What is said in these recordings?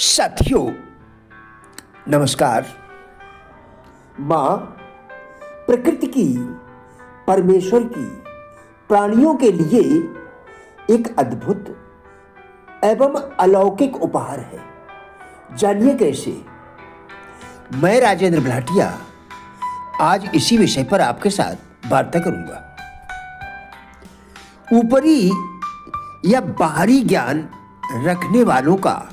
साथियों नमस्कार। माँ प्रकृति की, परमेश्वर की, प्राणियों के लिए एक अद्भुत एवं अलौकिक उपहार है। जानिए कैसे। मैं राजेंद्र भाटिया आज इसी विषय पर आपके साथ वार्ता करूंगा। ऊपरी या बाहरी ज्ञान रखने वालों का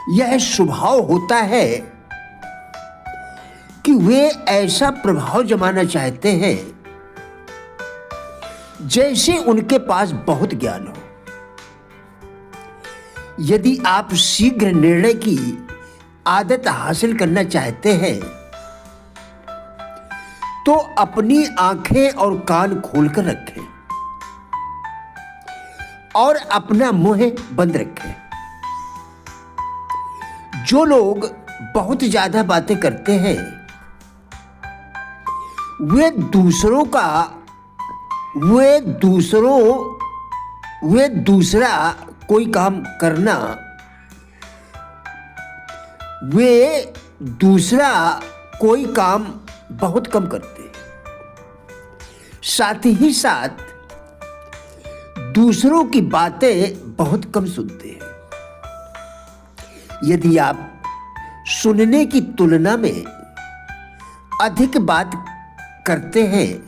यह स्वभाव होता है कि वे ऐसा प्रभाव जमाना चाहते हैं जैसे उनके पास बहुत ज्ञान हो। यदि आप शीघ्र निर्णय की आदत हासिल करना चाहते हैं तो अपनी आंखें और कान खोलकर रखें और अपना मुंह बंद रखें। जो लोग बहुत ज्यादा बातें करते हैं वे दूसरा कोई काम करना बहुत कम करते हैं। साथ ही साथ दूसरों की बातें बहुत कम सुनते हैं। यदि आप सुनने की तुलना में अधिक बात करते हैं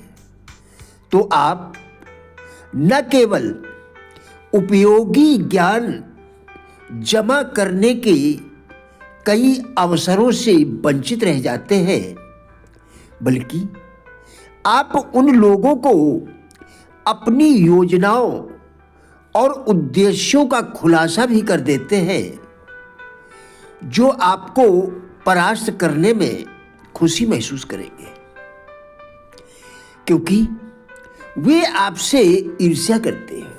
तो आप न केवल उपयोगी ज्ञान जमा करने के कई अवसरों से वंचित रह जाते हैं, बल्कि आप उन लोगों को अपनी योजनाओं और उद्देश्यों का खुलासा भी कर देते हैं जो आपको परास्त करने में खुशी महसूस करेंगे, क्योंकि वे आपसे ईर्ष्या करते हैं।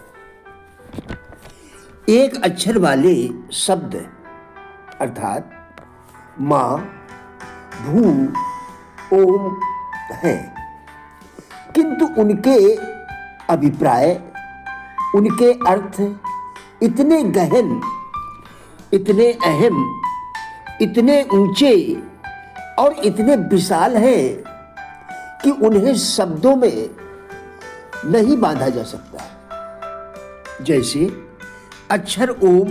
एक अक्षर वाले शब्द अर्थात मां, भू, ओम हैं, किंतु उनके अभिप्राय, उनके अर्थ इतने गहन, इतने अहम, इतने ऊंचे और इतने विशाल हैं कि उन्हें शब्दों में नहीं बांधा जा सकता। जैसे अक्षर ओम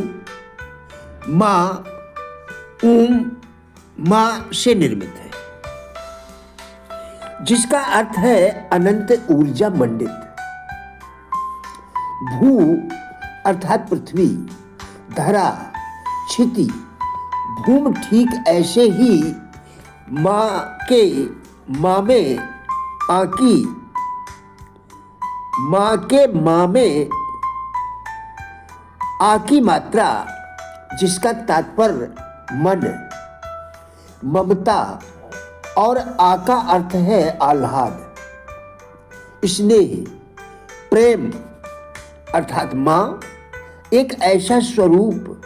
मां से निर्मित है, जिसका अर्थ है अनंत ऊर्जा मंडित। भू अर्थात पृथ्वी, धरा, क्षिति, भूम ठीक ऐसे ही माँ में आकी मात्रा, जिसका तात्पर्य मन, ममता और आ का अर्थ है आह्लाद, स्नेह, प्रेम अर्थात माँ एक ऐसा स्वरूप,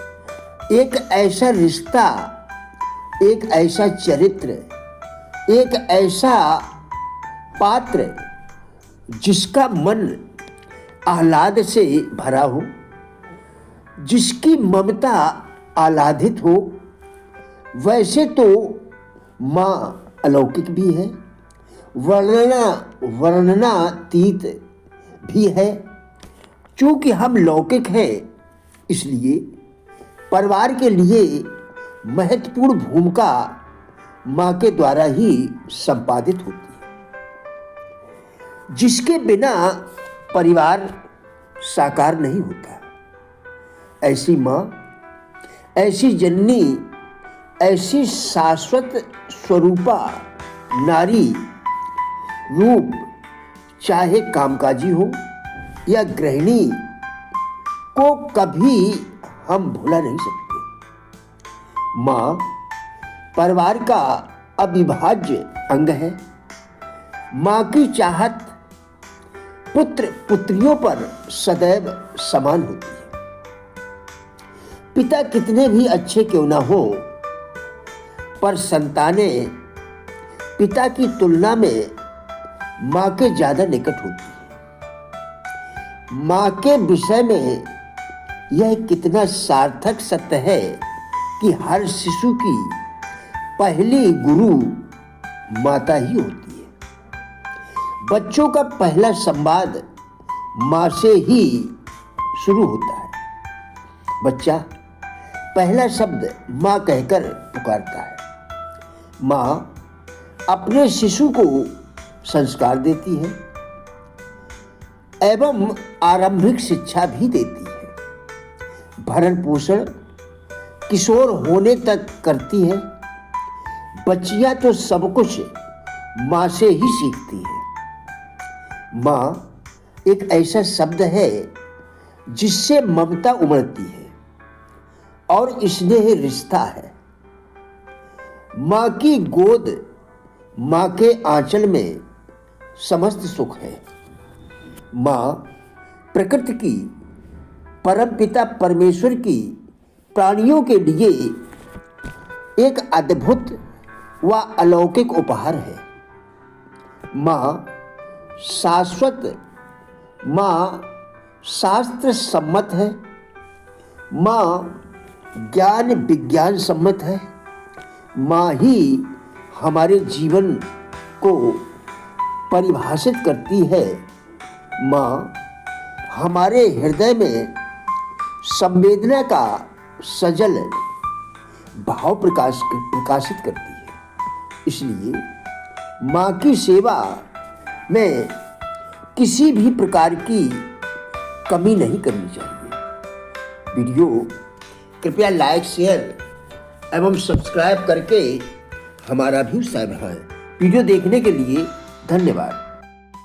एक ऐसा रिश्ता, एक ऐसा चरित्र, एक ऐसा पात्र जिसका मन आह्लाद से भरा हो, जिसकी ममता आह्लादित हो। वैसे तो माँ अलौकिक भी है, वर्णनातीत भी है। चूंकि हम लौकिक हैं, इसलिए परिवार के लिए महत्वपूर्ण भूमिका माँ के द्वारा ही संपादित होती है, जिसके बिना परिवार साकार नहीं होता। ऐसी माँ, ऐसी जननी, ऐसी शाश्वत स्वरूपा नारी रूप, चाहे कामकाजी हो या गृहिणी, को कभी हम भुला नहीं सकते। माँ परिवार का अविभाज्य अंग है। माँ की चाहत पुत्र पुत्रियों पर सदैव समान होती है। पिता कितने भी अच्छे क्यों ना हो, पर संतानें पिता की तुलना में माँ के ज्यादा निकट होती है। माँ के विषय में यह कितना सार्थक सत्य है कि हर शिशु की पहली गुरु माता ही होती है। बच्चों का पहला संवाद माँ से ही शुरू होता है। बच्चा पहला शब्द माँ कहकर पुकारता है। माँ अपने शिशु को संस्कार देती है एवं आरंभिक शिक्षा भी देती है। भरण पोषण किशोर होने तक करती है। बच्चियां तो सब कुछ माँ से ही सीखती है। माँ एक ऐसा शब्द है जिससे ममता उमड़ती है और स्नेह रिश्ता है। माँ की गोद, माँ के आंचल में समस्त सुख है। माँ प्रकृति की, परमपिता परमेश्वर की प्राणियों के लिए एक अद्भुत व अलौकिक उपहार है। माँ शाश्वत, माँ शास्त्र सम्मत है। माँ ज्ञान विज्ञान सम्मत है। माँ ही हमारे जीवन को परिभाषित करती है। माँ हमारे हृदय में संवेदना का सजल भाव प्रकाशित करती है। इसलिए माँ की सेवा में किसी भी प्रकार की कमी नहीं करनी चाहिए। वीडियो कृपया लाइक, शेयर एवं सब्सक्राइब करके हमारा भी उत्साह बढ़ाएं। वीडियो देखने के लिए धन्यवाद।